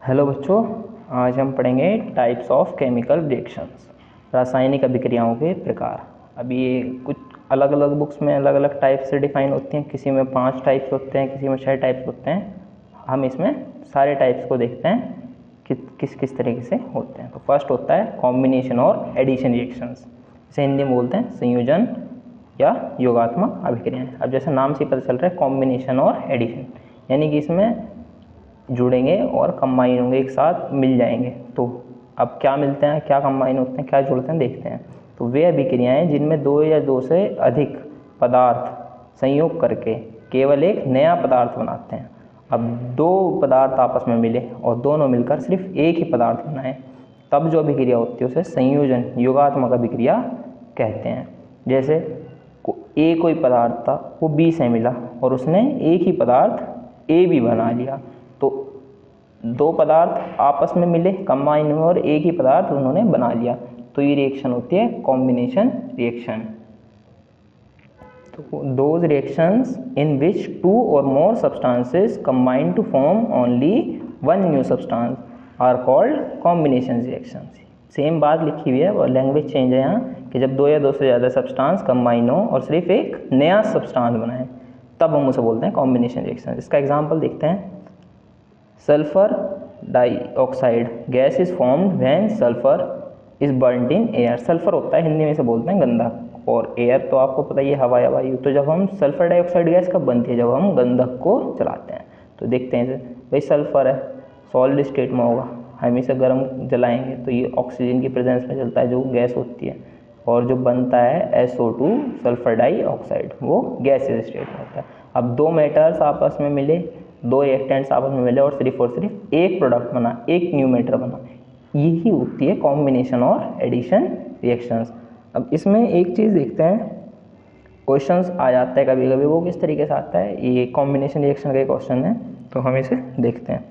Hello बच्चों, आज हम पढ़ेंगे टाइप्स ऑफ केमिकल रिएक्शंस, रासायनिक अभिक्रियाओं के प्रकार। अभी ये कुछ अलग अलग बुक्स में अलग अलग टाइप से डिफाइन होती हैं, किसी में 5 टाइप्स होते हैं, किसी में 6 टाइप्स होते हैं। हम इसमें सारे टाइप्स को देखते हैं कि किस किस तरीके से होते हैं। तो फर्स्ट होता है कॉम्बिनेशन और एडिशन रिएक्शंस, इसे हिंदी में बोलते हैं संयोजन या योगात्मक अभिक्रियाएँ। अब जैसे नाम से पता चल रहा है कॉम्बिनेशन और एडिशन, यानी कि इसमें जुड़ेंगे और कंबाइन होंगे, एक साथ मिल जाएंगे। तो अब क्या मिलते हैं, क्या कंबाइन होते हैं, क्या जुड़ते हैं, देखते हैं। तो वे अभिक्रियाएं जिनमें 2 या 2 से अधिक पदार्थ संयोग करके केवल एक नया पदार्थ बनाते हैं। अब 2 पदार्थ आपस में मिले और दोनों मिलकर सिर्फ एक ही पदार्थ बनाए, तब जो अभिक्रिया होती है उसे संयोजन योगात्मक अभिक्रिया कहते हैं। जैसे ए कोई पदार्थ था, वो बी से मिला और उसने एक ही पदार्थ ए भी बना लिया। तो 2 पदार्थ आपस में मिले, कंबाइन हुए और एक ही पदार्थ उन्होंने बना लिया, तो ये रिएक्शन होती है कॉम्बिनेशन रिएक्शन। तो दोज रिएक्शंस इन विच 2 और more substances combine to form only one new substance are called combination reactions. Same बात लिखी हुई है और लैंग्वेज चेंज है यहाँ कि जब 2 या 2 से ज़्यादा सब्सटेंस कंबाइन हो और सिर्फ एक नया सब्सटेंस बनाए, तब हम उसे बोलते हैं कॉम्बिनेशन रिएक्शन। इसका एग्जाम्पल देखते हैं। Sulphur dioxide gas is formed when sulphur is burned in air. Sulphur होता है, हिंदी में से बोलते हैं गंधक, और एयर तो आपको पता ही है हवा या वायु। तो जब हम सल्फर डाइऑक्साइड गैस कब बनती है, जब हम गंधक को जलाते हैं। तो देखते हैं भाई सल्फर है, सॉलिड स्टेट में होगा, हम इसे गर्म जलाएंगे तो ये ऑक्सीजन की प्रेजेंस में चलता है जो गैस होती है, और जो बनता है SO2 सल्फर डाइऑक्साइड, वो गैसेज स्टेट में होता है। अब 2 मेटल्स आपस में मिले, 2 रिएक्टेंट्स आपस में मिले और सिर्फ एक प्रोडक्ट बना, एक न्यू मेटर बना, यही होती है कॉम्बिनेशन और एडिशन रिएक्शंस। अब इसमें एक चीज़ देखते हैं, क्वेश्चंस आ जाता है कभी कभी, वो किस तरीके से आता है। ये कॉम्बिनेशन रिएक्शन का क्वेश्चन है, तो हम इसे देखते हैं।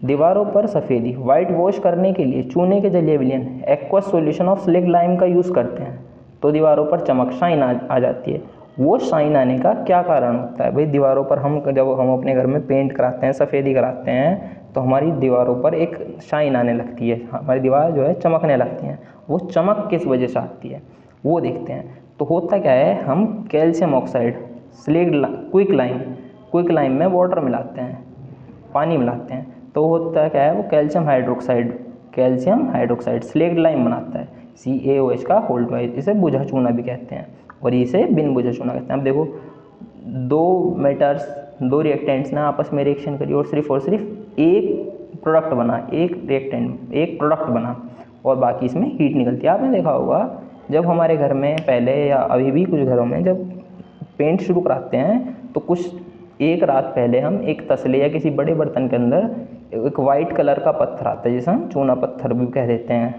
दीवारों पर सफ़ेदी वाइट वॉश करने के लिए चूने के जलीय विलयन aqueous solution of slaked lime का यूज़ करते हैं, तो दीवारों पर चमक शाइन आ जाती है। वो शाइन आने का क्या कारण होता है? भाई दीवारों पर जब हम अपने घर में पेंट कराते हैं, सफ़ेदी कराते हैं, तो हमारी दीवारों पर एक शाइन आने लगती है, हमारी दीवार जो है चमकने लगती हैं। वो चमक किस वजह से आती है वो देखते हैं। तो होता क्या है, हम कैल्शियम ऑक्साइड क्विक लाइम में वाटर मिलाते हैं, पानी मिलाते हैं, तो होता क्या है, वो कैल्शियम हाइड्रोक्साइड स्लेक्ड लाइम बनाता है, CaOH का होल्ड वाइज। इसे बुझा चूना भी कहते हैं और इसे बिन बुझा चूना कहते हैं। अब देखो 2 रिएक्टेंट्स ने आपस में रिएक्शन करी और सिर्फ एक प्रोडक्ट बना और बाकी इसमें हीट निकलती है। आपने देखा होगा जब हमारे घर में पहले या अभी भी कुछ घरों में जब पेंट शुरू कराते हैं, तो कुछ एक रात पहले हम एक तसले या किसी बड़े बर्तन के अंदर एक वाइट कलर का पत्थर आता है, जिसे हम चूना पत्थर भी कह देते हैं।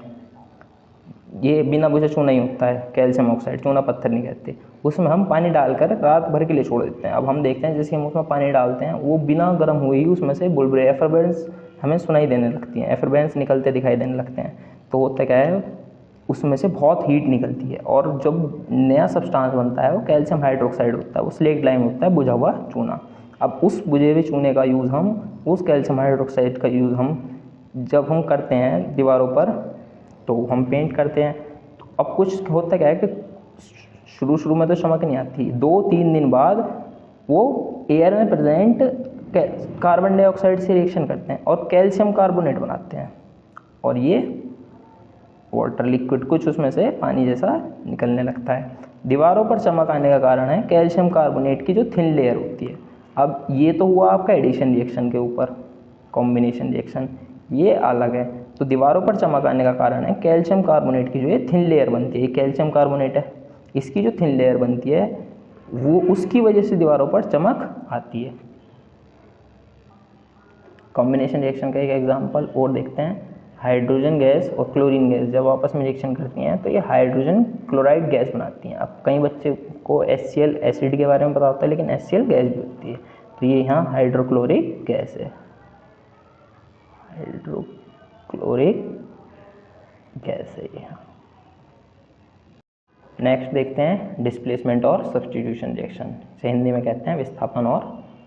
ये बिना बुझे चूना ही होता है, कैल्शियम ऑक्साइड, चूना पत्थर नहीं कहते। उसमें हम पानी डालकर रात भर के लिए छोड़ देते हैं। अब हम देखते हैं जैसे हम उसमें पानी डालते हैं, वो बिना गर्म हुए ही उसमें से बुलबुले एफरबेंस हमें सुनाई देने लगती हैं, एफरबेंस निकलते दिखाई देने लगते हैं। तो होता क्या है, उसमें से बहुत हीट निकलती है और जब नया सब्सटेंस बनता है वो कैल्शियम हाइड्रोक्साइड होता है, वो स्लेक्ड लाइम होता है, बुझा हुआ चूना। अब उस बुझे हुए चूने का यूज़ उस कैल्शियम हाइड्रोक्साइड का यूज़ जब हम करते हैं दीवारों पर, तो हम पेंट करते हैं। तो अब कुछ होता क्या है कि शुरू में तो चमक नहीं आती, 2-3 दिन बाद वो एयर में प्रेजेंट कार्बन डाइऑक्साइड से रिएक्शन करते हैं और कैल्शियम कार्बोनेट बनाते हैं, और ये वाटर लिक्विड कुछ उसमें से पानी जैसा निकलने लगता है। दीवारों पर चमक आने का कारण है कैल्शियम कार्बोनेट की जो थिन लेयर होती है। अब ये तो हुआ आपका एडिशन रिएक्शन के ऊपर, कॉम्बिनेशन रिएक्शन ये अलग है। तो दीवारों पर चमक आने का कारण है कैल्शियम कार्बोनेट की जो ये थिन लेयर बनती है, कैल्शियम कार्बोनेट है, इसकी जो थिन लेयर बनती है वो उसकी वजह से दीवारों पर चमक आती है। कॉम्बिनेशन रिएक्शन का एक एग्जांपल और देखते हैं। हाइड्रोजन गैस और क्लोरीन गैस जब आपस में रिएक्शन करती हैं तो ये हाइड्रोजन क्लोराइड गैस बनाती हैं। अब कई बच्चे को HCl एसिड के बारे में पता होता है, लेकिन HCl गैस भी होती है। तो ये यहाँ हाइड्रोक्लोरिक गैस है, हाइड्रोक्लोरिक गैस है यहाँ। नेक्स्ट देखते हैं डिस्प्लेसमेंट और सब्स्टिट्यूशन रिएक्शन, से हिंदी में कहते हैं विस्थापन और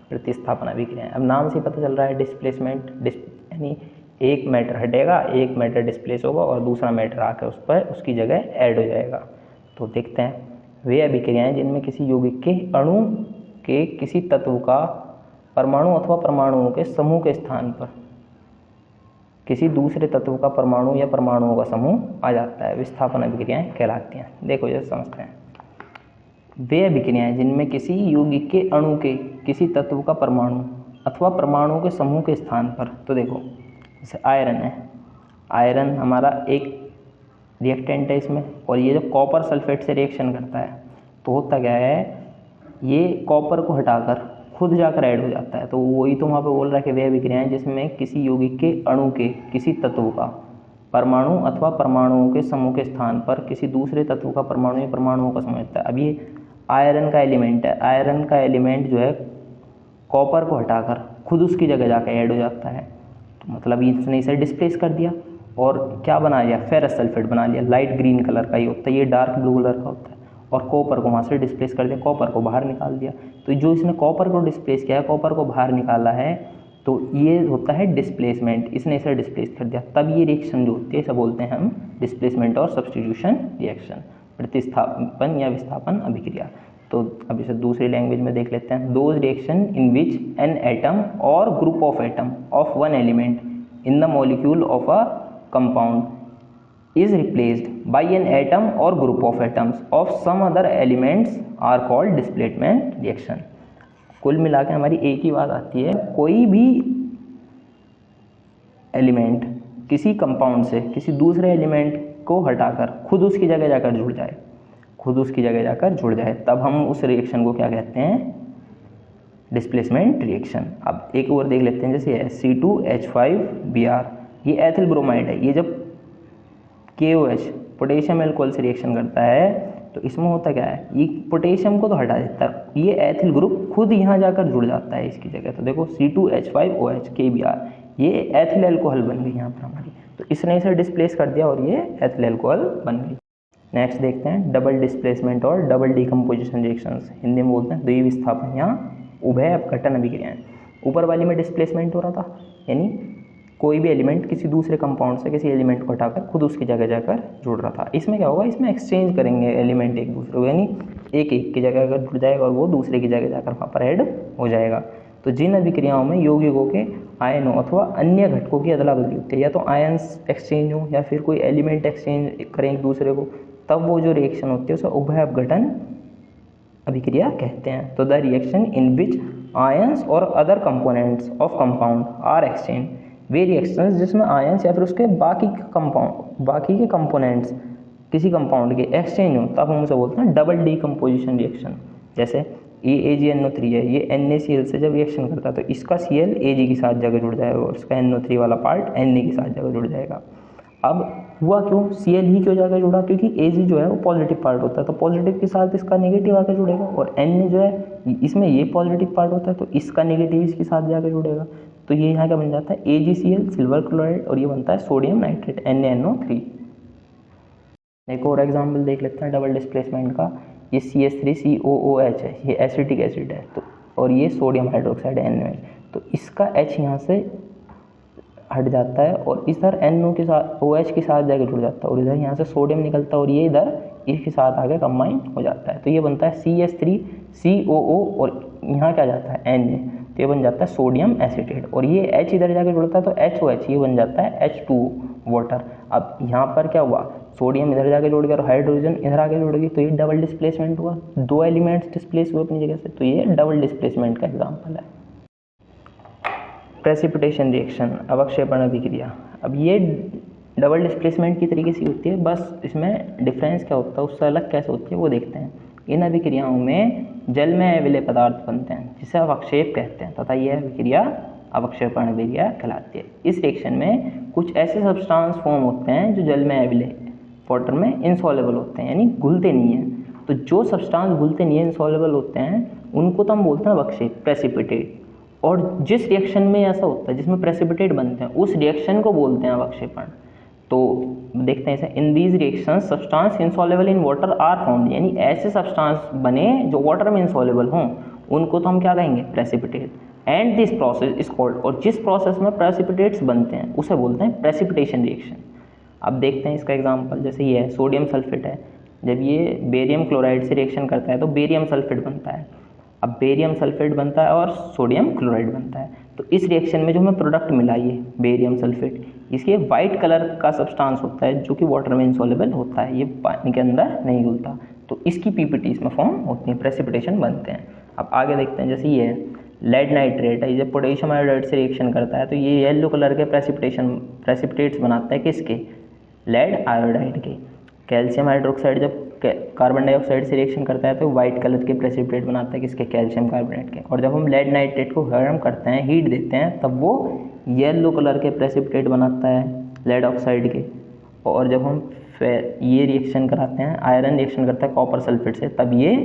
प्रतिस्थापन अभिक्रियाएं। अब नाम से पता चल रहा है डिस्प्लेसमेंट यानी एक मैटर हटेगा, एक मैटर डिस्प्लेस होगा और दूसरा मैटर आकर उस पर उसकी जगह ऐड हो जाएगा। तो देखते हैं, वे अभिक्रियाएं जिनमें किसी यौगिक के अणु के किसी तत्व का परमाणु अथवा परमाणुओं के समूह के स्थान पर किसी दूसरे तत्व का परमाणु या परमाणुओं का समूह आ जाता है, विस्थापन अभिक्रियाएं कहलाती हैं। देखो जैसे समझते हैं, वे अभिक्रियाएं जिनमें किसी यौगिक के अणु के किसी तत्व का परमाणु अथवा परमाणुओं के समूह के स्थान पर, तो देखो जैसे आयरन है, आयरन हमारा एक रिएक्टेंट है इसमें, और ये जो कॉपर सल्फेट से रिएक्शन करता है तो होता क्या है, ये कॉपर को हटाकर खुद जाकर ऐड हो जाता है। तो वही तो वहाँ पे बोल रहा है कि वे अभिक्रियाएं जिसमें किसी यौगिक के अणु के किसी तत्व का परमाणु अथवा परमाणुओं के समूह के स्थान पर किसी दूसरे तत्व का परमाणु या परमाणुओं का समूह होता है। अब ये आयरन का एलिमेंट है, आयरन का एलिमेंट जो है कॉपर को हटाकर खुद उसकी जगह जाकर ऐड हो जाता है। तो मतलब इसने इसे डिस्प्लेस कर दिया और क्या बना लिया, फेरस सल्फेट बना लिया। लाइट ग्रीन कलर का ही होता है, ये डार्क ब्लू कलर का होता है, और कॉपर को वहाँ से डिस्प्लेस कर दिया, कॉपर को बाहर निकाल दिया। तो जो इसने कॉपर को डिस्प्लेस किया है, कॉपर को बाहर निकाला है, तो ये होता है डिस्प्लेसमेंट, इसने इसे डिस्प्लेस कर दिया। तब ये रिएक्शन जो होती है इसे बोलते हैं हम डिस्प्लेसमेंट और सब्स्टिट्यूशन रिएक्शन, प्रतिस्थापन या विस्थापन अभिक्रिया। तो अब इसे दूसरी लैंग्वेज में देख लेते हैं। Those reaction in which an atom or group of atom of one element in the molecule of a compound is replaced by an atom or group of atoms of some other elements are called displacement reaction। कुल मिला के हमारी एक ही बात आती है, कोई भी एलिमेंट किसी कंपाउंड से किसी दूसरे एलिमेंट को हटाकर खुद उसकी जगह जाकर जुड़ जाए, खुद उसकी जगह जाकर जुड़ जाए, तब हम उस रिएक्शन को क्या कहते हैं, डिस्प्लेसमेंट रिएक्शन। अब एक और देख लेते हैं, जैसे C2H5Br, ये एथिल ब्रोमाइड है। ये जब KOH पोटेशियम अल्कोहल से रिएक्शन करता है तो इसमें होता क्या है, ये पोटेशियम को तो हटा देता है, ये एथिल ग्रुप खुद यहाँ जाकर जुड़ जाता है इसकी जगह। तो देखो C2H5OH KBr, ये एथिल अल्कोहल बन गई यहाँ पर हमारी, तो इसने इसे डिस्प्लेस कर दिया और ये एथिल अल्कोहल बन गई। नेक्स्ट देखते हैं डबल डिस्प्लेसमेंट और डबल डिकम्पोजिशन रिएक्शंस, हिंदी में बोलते हैं द्विविस्थापन या उभय अपघटन अभिक्रियाएं। ऊपर वाली में डिस्प्लेसमेंट हो रहा था, यानी कोई भी एलिमेंट किसी दूसरे कंपाउंड से किसी एलिमेंट को हटाकर खुद उसकी जगह जाकर जुड़ रहा था। इसमें क्या होगा, इसमें एक्सचेंज करेंगे एलिमेंट एक दूसरे को, यानी एक की जगह अगर जुड़ जाएगा और वो दूसरे की जगह जाकर वहाँ पर ऐड हो जाएगा। तो जिन अभिक्रियाओं में यौगिकों के आयनों अथवा अन्य घटकों की अदला बदली होती है, या तो आयन्स एक्सचेंज हो या फिर कोई एलिमेंट एक्सचेंज करें एक दूसरे को, तब वो जो रिएक्शन होती है उसे उभय अपघटन अभिक्रिया कहते हैं। तो the reaction in which ions और other components of compound are exchange, वे रिएक्शंस जिसमें आयंस या फिर उसके बाकी के कंपोनेंट्स किसी कंपाउंड के एक्सचेंज हो, तब हम उसे बोलते हैं डबल डीकम्पोजिशन रिएक्शन। जैसे ये AgNO3 है, ये NaCl से जब रिएक्शन करता है तो इसका Cl Ag के साथ जाकर जुड़ जाएगा और इसका NO3 वाला पार्ट Na के साथ जाकर जुड़ जाएगा। अब हुआ क्यों, Cl ही क्यों जाकर जुड़ा, क्योंकि Ag जो है वो पॉजिटिव पार्ट होता है, तो पॉजिटिव के साथ इसका नेगेटिव आकर जुड़ेगा, और Na जो है इसमें ये पॉजिटिव पार्ट होता है तो इसका नेगेटिव इसके साथ जाकर जुड़ेगा। तो ये यहाँ क्या बन जाता है, AgCl सिल्वर क्लोराइड, और ये बनता है सोडियम नाइट्रेट NaNO3। एक और एग्जाम्पल देख लेते हैं डबल डिस्प्लेसमेंट का। ये CH3COOH है, ये एसिटिक एसिड है, तो और ये सोडियम हाइड्रोक्साइड NaOH, तो इसका H यहाँ से हट जाता है और इधर NO के साथ OH के साथ जाकर जुड़ जाता है, और इधर यहाँ से सोडियम निकलता है और ये इधर इसके साथ आगे कंबाइन हो जाता है। तो ये बनता है CH3COO और यहाँ क्या जाता है Na, तो ये बन जाता है सोडियम एसिटेट, और ये H इधर जाकर जुड़ता है तो HOH, ये बन जाता है H2O वाटर। अब यहाँ पर क्या हुआ, सोडियम इधर जाकर जुड़ गया और हाइड्रोजन इधर आके जुड़ गई, तो ये डबल डिस्प्लेसमेंट हुआ, दो एलिमेंट्स डिस्प्लेस हुए अपनी जगह से, तो ये डबल डिस्प्लेसमेंट का एग्जाम्पल है। प्रेसिपिटेशन रिएक्शन, अवक्षेपण अभिक्रिया। अब ये डबल डिस्प्लेसमेंट की तरीके से होती है, बस इसमें डिफरेंस क्या होता है, उससे अलग कैसे होती है वो देखते हैं। इन अभिक्रियाओं में जल में अविलेय पदार्थ बनते हैं जिसे अवक्षेप कहते हैं, तथा यह अभिक्रिया अवक्षेपण अभिक्रिया कहलाती है। इस रिएक्शन में कुछ ऐसे सब्सटेंस फॉर्म होते हैं जो जल में अविलेय वाटर में इनसॉल्युबल होते हैं, यानी घुलते नहीं हैं। तो जो सब्सटेंस घुलते नहीं है, इनसॉल्युबल होते हैं, उनको तो हम बोलते हैं अवक्षेप, प्रेसिपिटेट। और जिस रिएक्शन में ऐसा होता है जिसमें प्रेसिपिटेट बनते हैं, उस रिएक्शन को बोलते हैं अवक्षेपण। तो देखते हैं इसे, in these reactions substance insoluble in water are found, यानी ऐसे सब्सटेंस बने जो वाटर में इनसॉल्युबल हों, उनको तो हम क्या कहेंगे, precipitate. And this process is called, और जिस प्रोसेस में प्रेसिपिटेट्स बनते हैं उसे बोलते हैं प्रेसिपिटेशन रिएक्शन। अब देखते हैं इसका एग्जांपल, जैसे ये है सोडियम सल्फेट है, जब ये बेरियम क्लोराइड से रिएक्शन करता है तो बेरियम सल्फेट बनता है। अब बेरियम सल्फेट बनता है और सोडियम क्लोराइड बनता है, तो इस रिएक्शन में जो हमें प्रोडक्ट मिला ये बेरियम सल्फेट, इसके वाइट कलर का सब्सटेंस होता है जो कि वाटर में इनसॉल्युबल होता है, ये पानी के अंदर नहीं घुलता, तो इसकी पीपीटी इसमें फॉर्म होती है, प्रेसिपिटेशन बनते हैं। अब आगे देखते हैं, जैसे ये है लेड नाइट्रेट है, जब पोटेशियम आयोडाइड से रिएक्शन करता है तो ये येलो कलर के प्रेसिपिटेट्स बनाता है, किसके, लेड आयोडाइड के। कैल्शियम हाइड्रोक्साइड जब कार्बन डाइऑक्साइड से रिएक्शन करता है तो वाइट कलर के प्रेसिपिटेट बनाता है, किसके, कैल्शियम कार्बोनेट के। और जब हम लेड नाइट्रेट को गर्म करते हैं, हीट देते हैं, तब वो येलो कलर के प्रेसिपिटेट बनाता है लेड ऑक्साइड के। और जब हम ये रिएक्शन कराते हैं, आयरन रिएक्शन करता है कॉपर सल्फेट से, तब ये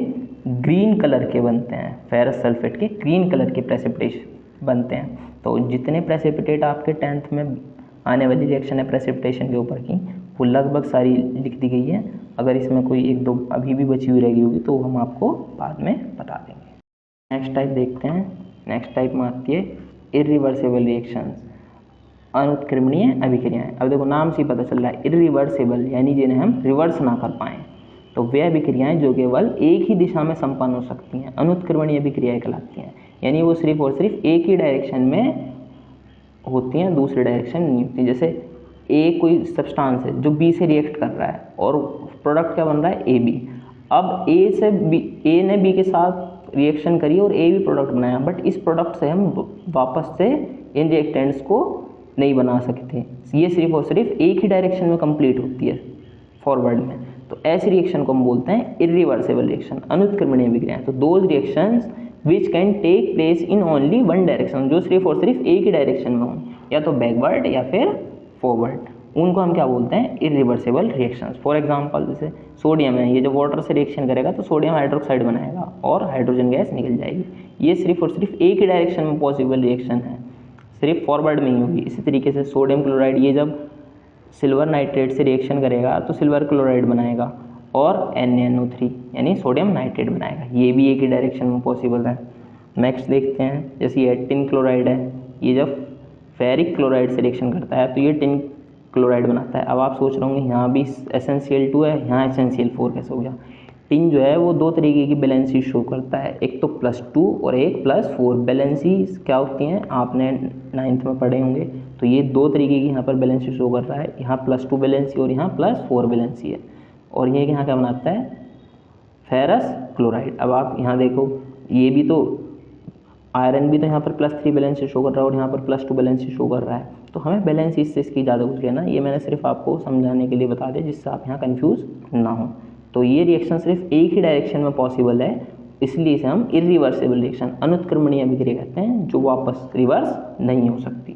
ग्रीन कलर के बनते हैं, फेरस सल्फेट के ग्रीन कलर के प्रेसिपिटेट बनते हैं। तो जितने प्रेसिपिटेट आपके 10th में आने वाली रिएक्शन है प्रेसिपिटेशन के ऊपर की, वो लगभग सारी लिख दी गई है। अगर इसमें कोई एक दो अभी भी बची हुई रहेगी होगी तो हम आपको बाद में बता देंगे। नेक्स्ट टाइप देखते हैं। नेक्स्ट टाइप में आती है इरिवर्सिबल रिएक्शंस, अनुत्क्रमणीय अभिक्रियाएं। अब देखो नाम से ही पता चल रहा है इरिवर्सिबल, यानी जिन्हें हम रिवर्स ना कर पाएँ, तो वे अभिक्रियाएं जो केवल एक ही दिशा में संपन्न हो सकती हैं अनुत्क्रमणीय अभिक्रियाएं कहलाती हैं। यानी वो सिर्फ और सिर्फ एक ही डायरेक्शन में होती हैं, दूसरे डायरेक्शन नहीं होती। जैसे ए कोई सब्सटेंस है जो बी से रिएक्ट कर रहा है और प्रोडक्ट क्या बन रहा है, ए बी। अब ए ने बी के साथ रिएक्शन करी और ए भी प्रोडक्ट बनाया, बट इस प्रोडक्ट से हम वापस से इन रिएक्टेंट्स को नहीं बना सकते, ये सिर्फ और सिर्फ एक ही डायरेक्शन में कंप्लीट होती है फॉरवर्ड में। तो ऐसी रिएक्शन को हम बोलते हैं इरिवर्सिबल रिएक्शन, अनुत्क्रमणीय अभिक्रियाएं। तो those reactions which can take place in only one direction, जो सिर्फ और सिर्फ एक ही डायरेक्शन में हों, या तो बैकवर्ड या फिर फॉरवर्ड, उनको हम क्या बोलते हैं, इरिवर्सिबल रिएक्शंस। फॉर एग्जांपल जैसे सोडियम है, ये जब वाटर से रिएक्शन करेगा तो सोडियम हाइड्रोक्साइड बनाएगा और हाइड्रोजन गैस निकल जाएगी। ये सिर्फ और सिर्फ एक ही डायरेक्शन में पॉसिबल रिएक्शन है, सिर्फ फॉरवर्ड में ही होगी। इसी तरीके से सोडियम क्लोराइड, ये जब सिल्वर नाइट्रेट से रिएक्शन करेगा तो सिल्वर क्लोराइड बनाएगा और NaNO3 यानी सोडियम नाइट्रेट बनाएगा, ये भी एक ही डायरेक्शन में पॉसिबल है। नेक्स्ट देखते हैं, जैसे ये टिन क्लोराइड है, ये जब फेरिक क्लोराइड से रिएक्शन करता है तो ये टिन क्लोराइड बनाता है। अब आप सोच रहे होंगे यहाँ भी एसेंशियल 2 है, यहाँ एसेंशियल 4 कैसे हो गया। टिन जो है वो दो तरीके की बैलेंसी शो करता है, एक तो +2 और एक +4। बैलेंसी क्या होती हैं आपने 9th में पढ़े होंगे, तो ये दो तरीके की यहाँ पर बैलेंसी शो कर रहा है, यहाँ +2 बैलेंसी और यहाँ +4 बैलेंसी है। और ये यहाँ क्या बनाता है, फेरस क्लोराइड। अब आप यहाँ देखो, ये भी तो आयरन भी तो यहाँ पर +3 बैलेंसी शो कर रहा है और यहाँ पर +2 बैलेंसी शो कर रहा है, तो हमें बैलेंसी इससे इसकी ज़्यादा कुछ लेना, ये मैंने सिर्फ आपको समझाने के लिए बता दिया जिससे आप यहाँ कन्फ्यूज़ ना हो। तो ये रिएक्शन सिर्फ एक ही डायरेक्शन में पॉसिबल है, इसलिए इसे हम इरिवर्सिबल रिएक्शन, अनुत्क्रमणीय अभिक्रिया कहते हैं, जो वापस रिवर्स नहीं हो सकती।